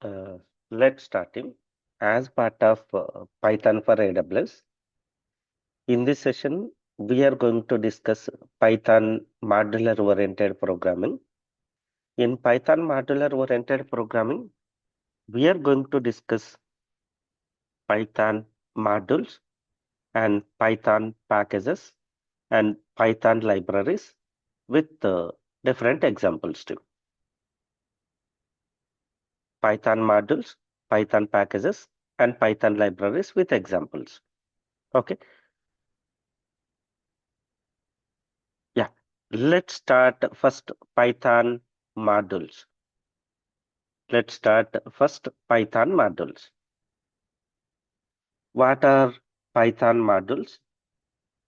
Uh, let's start him as part of Python for AWS. In this session, we are going to discuss Python modular oriented programming. In Python modular oriented programming, we are going to discuss Python modules and Python packages and Python libraries with different examples too. Python modules, Python packages, and Python libraries with examples. Okay. Yeah, let's start first Python modules. Let's start first Python modules. What are Python modules?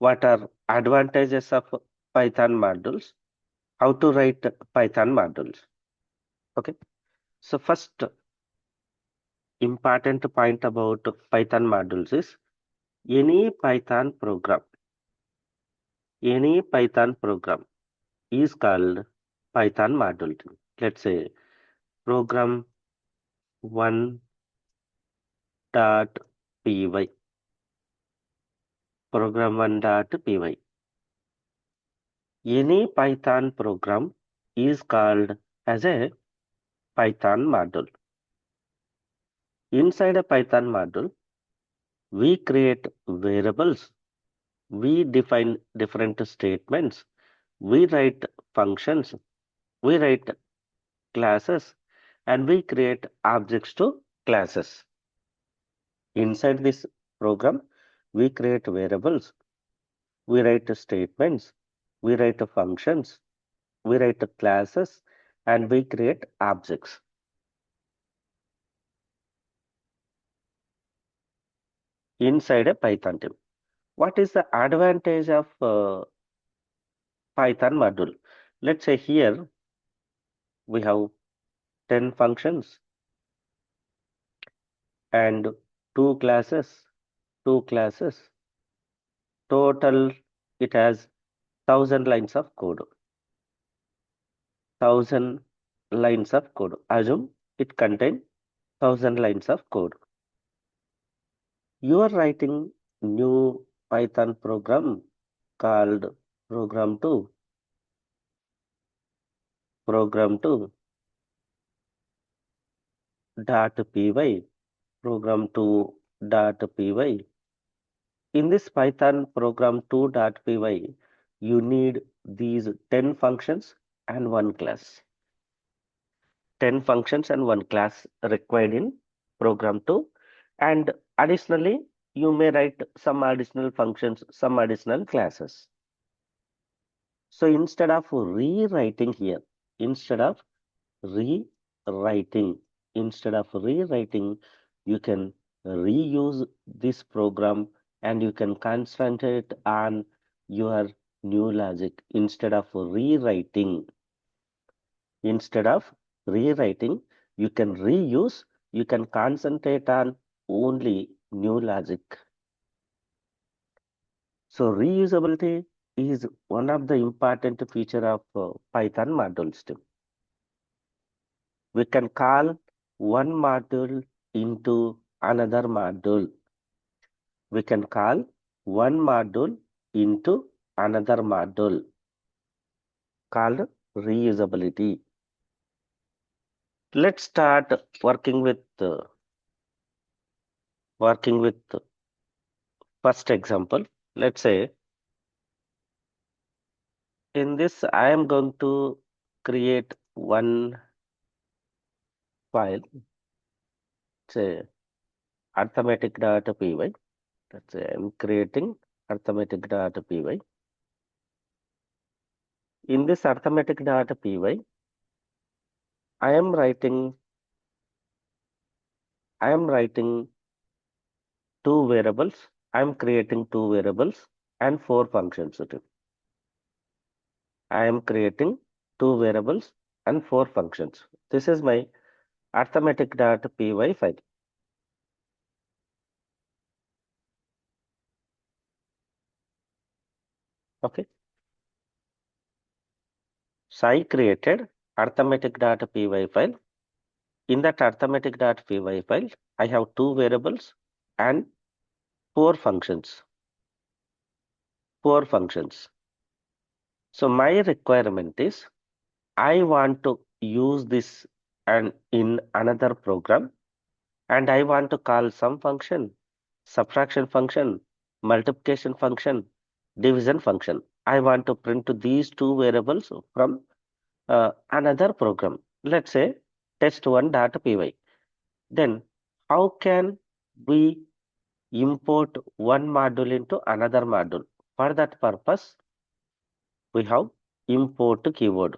What are advantages of Python modules? How to write Python modules? Okay. So first important point about Python modules is any Python program, any Python program is called Python module. Let's say program 1 dot py, program1.py. Any Python program is called as a Python module. Inside a Python module, we create variables, we define different statements, we write functions, we write classes, and we create objects to classes. Inside this program, we create variables, we write statements, we write functions, we write classes, and we create objects. Inside a Python team. What is the advantage of Python module? Let's say here we have 10 functions and two classes. Total, it has 1,000 lines of code. 1,000 lines of code. Assume it contains 1,000 lines of code. You are writing new Python program called program2, program2 dot py, program2 dot py. In this Python program2.py, you need these 10 functions and one class. 10 functions and one class required in program2. And additionally, you may write some additional functions, some additional classes. So instead of rewriting, instead of rewriting, you can reuse this program and you can concentrate on your new logic instead of rewriting, you can reuse, you can concentrate on only new logic. So reusability is one of the important feature of Python modules too. We can call one module into another module. We can call one module into another module called reusability. Let's start working with first example. Let's say in this I am going to create one file, say arithmetic.py. Let's say I'm creating arithmetic.py. In this arithmetic.py, I am writing two variables. I am creating two variables and four functions. I am creating two variables and four functions. This is my arithmetic.py file. Okay. So I created arithmetic.py file. in that arithmetic.py file, I have two variables and four functions. Four functions. So my requirement is I want to use this and in another program, and I want to call some function, subtraction function, multiplication function, division function. I want to print these two variables from another program. Let's say test1.py. Then how can we import one module into another module? For that purpose, we have import keyword.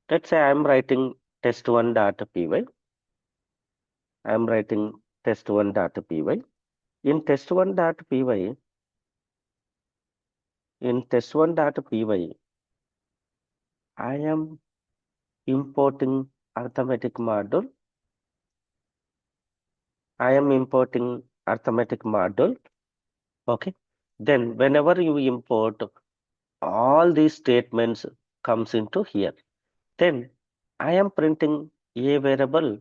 Let's say I am writing test1.py. I am writing test1.py. In test1.py, in test1.py, I am importing arithmetic module. I am importing arithmetic module. Okay. Then whenever you import, all these statements comes into here. Then I am printing a variable,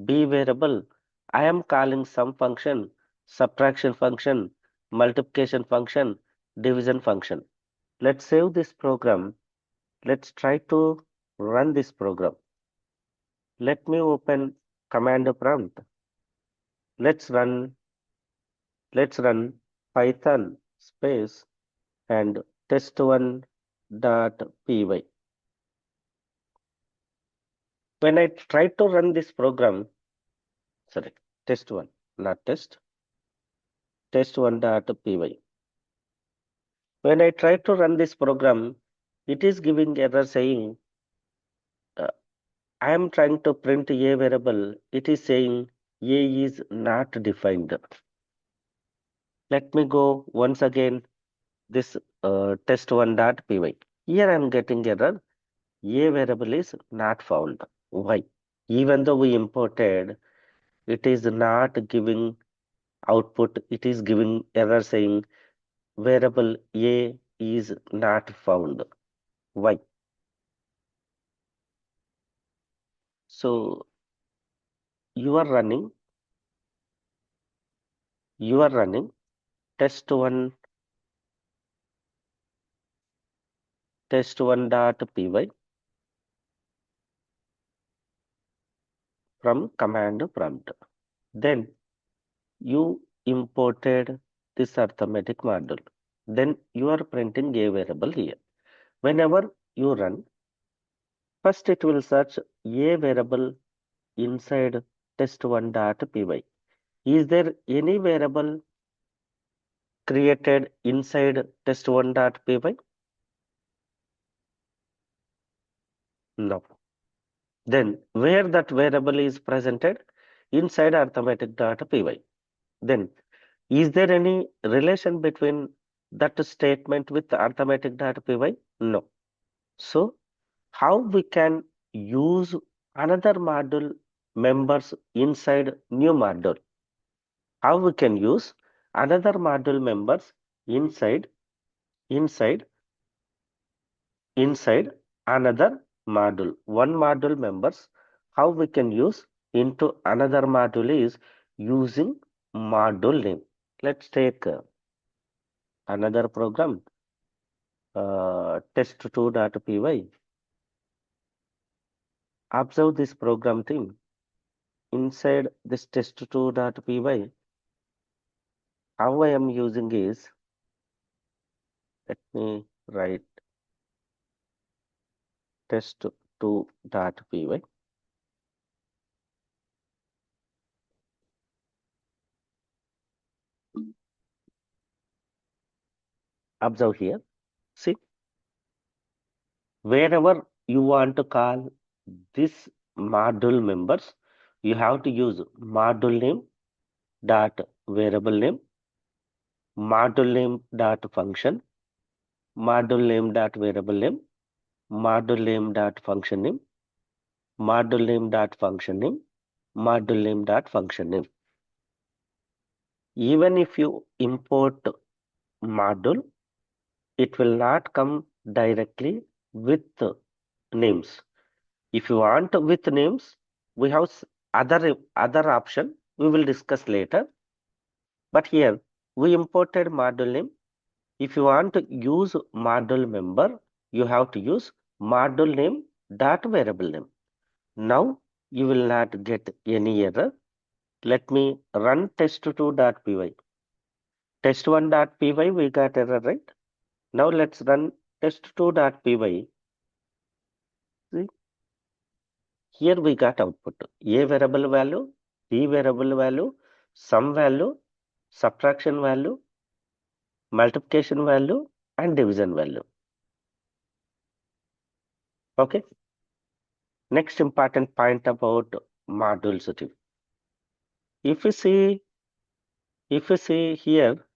b variable. I am calling sum function, subtraction function, multiplication function, division function. Let's save this program. Let's try to run this program. Let me open command prompt. Let's run, let's run Python space and test1.py. When I try to run this program, sorry, test1, not test, test1.py. When I try to run this program, it is giving error saying, uh, I am trying to print a variable. It is saying a is not defined. Let me go once again this test1.py. Here I am getting error. A variable is not found. Why? Even though we imported, it is not giving output. It is giving error saying variable A is not found. Why? So you are running, you are running test1 test1.py from command prompt. Then you imported this arithmetic module. Then you are printing a variable here. Whenever you run, first it will search a variable inside test1.py. Is there any variable created inside test1.py? No. Then where that variable is presented? Inside arithmetic.py. Then is there any relation between that statement with arithmetic.py? No. So how we can use another module members inside new module? How we can use another module members inside inside inside another module? One module members, how we can use into another module is using module name. Let's take another program, test2.py. Observe this program theme. Inside this test2.py, how I am using is, let me write test2.py. Observe here. See, wherever you want to call this module members, you have to use module name dot variable name, module name dot function, module name dot variable name, module name dot function name, module name dot function name, module name dot function name. Even if you import module, it will not come directly with names. If you want with names, We have other option we will discuss later. But here we imported module name. If you want to use module member, you have to use module name dot variable name. Now you will not get any error. Let me run test2.py. Test1.py we got error, right? Now let's run test2.py. See, here we got output. A variable value, B variable value, sum value, subtraction value, multiplication value, and division value. Okay. Next important point about module city. If you see, if you see here,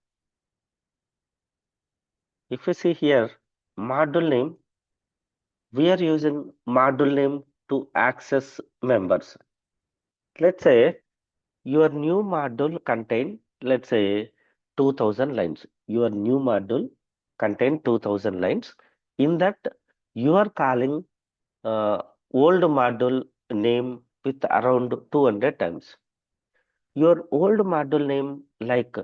if you see here, module name, we are using module name to access members. Let's say your new module contain, let's say 2000 lines. Your new module contain 2000 lines. In that, you are calling old module name with around 200 times. Your old module name like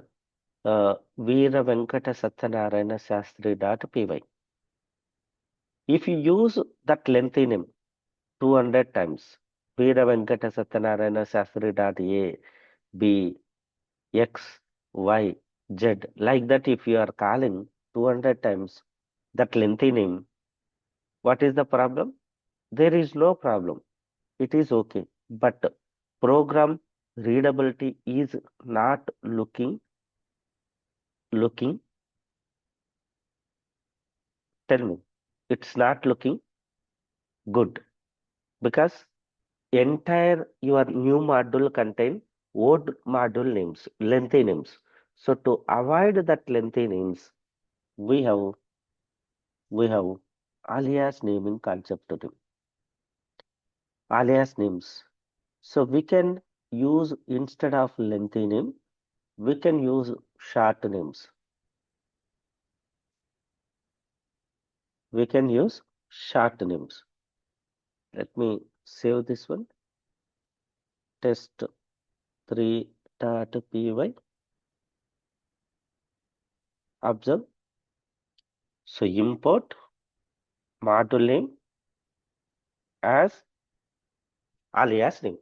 Veera Venkata Satyanarayana Shastri.py. If you use that lengthy name 200 times, Veera Venkata Satyanarayana Shastri.a, B, X, Y, Z, like that, if you are calling 200 times that lengthy name, what is the problem? There is no problem. It is okay. But program readability is not looking, tell me, it's not looking good because entire your new module contain old module names, lengthy names. So to avoid that lengthy names, we have we have alias naming concept to them. Alias names. So we can use instead of lengthy name, we can use short names. We can use short names. Let me save this one. Test3.py. Observe. So import module name as alias name.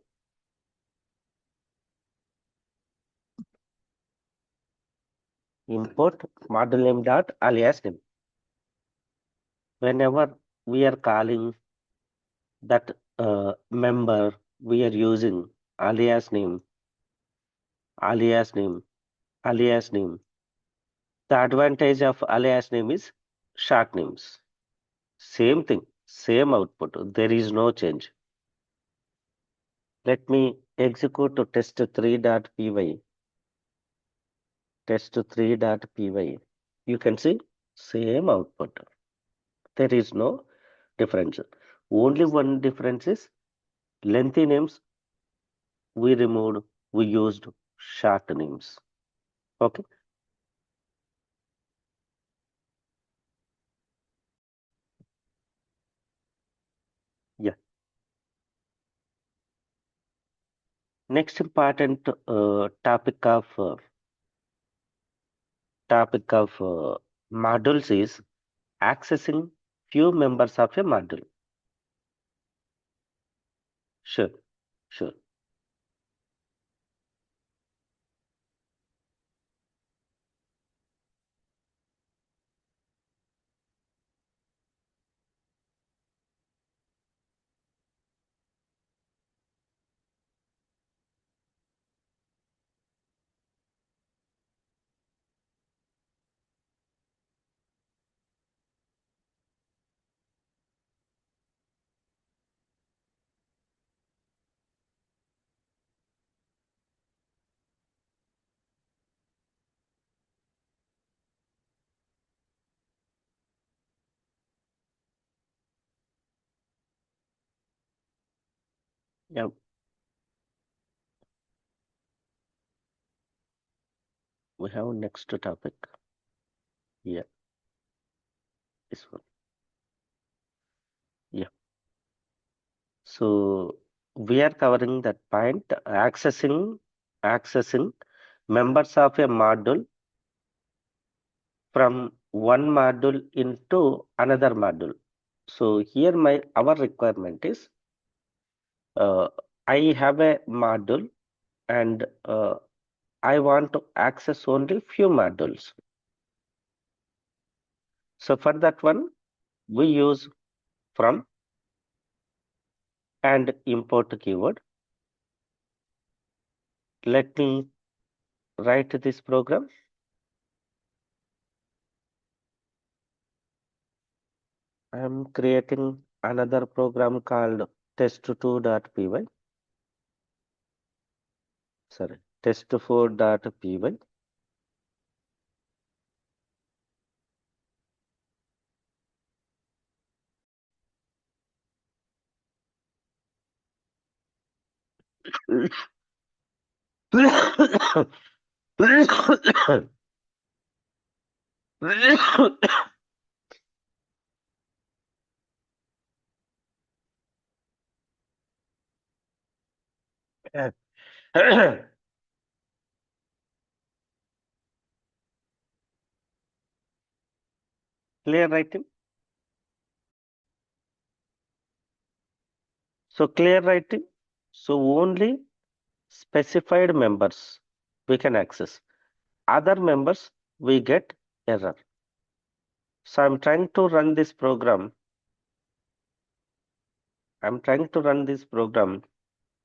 Import module name dot alias name. Whenever we are calling that member, we are using alias name, alias name, alias name. The advantage of alias name is short names. Same thing, same output. There is no change. Let me execute to test3.py. Test3.py. You can see same output. There is no difference. Only one difference is lengthy names we removed, we used short names. Okay. Yeah. Next important topic of modules is accessing few members of a module. Sure, sure. Yeah, we have next topic. Yeah, this one. Yeah. So we are covering that point, accessing members of a module from one module into another module. So here our requirement is uh, I have a module and I want to access only few modules. So for that one, we use from and import keyword. Let me write this program. I am creating another program called test2.py. Sorry, test4.py. Clear writing? So clear writing. So only specified members we can access. Other members we get error. So I'm trying to run this program.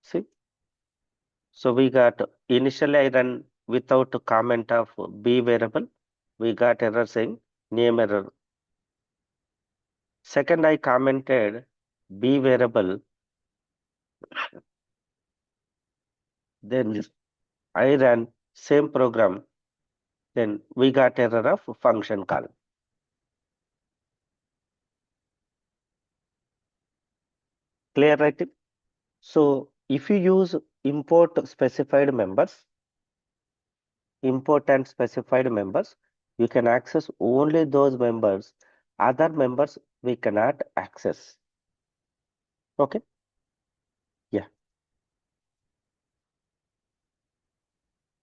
See, so we got initially I run without a comment of B variable. We got error saying name error. Second, I commented B variable. Then I ran same program. Then we got error of function call. Clear, right? So if you use import specified members, import and specified members, you can access only those members. Other members we cannot access. Okay.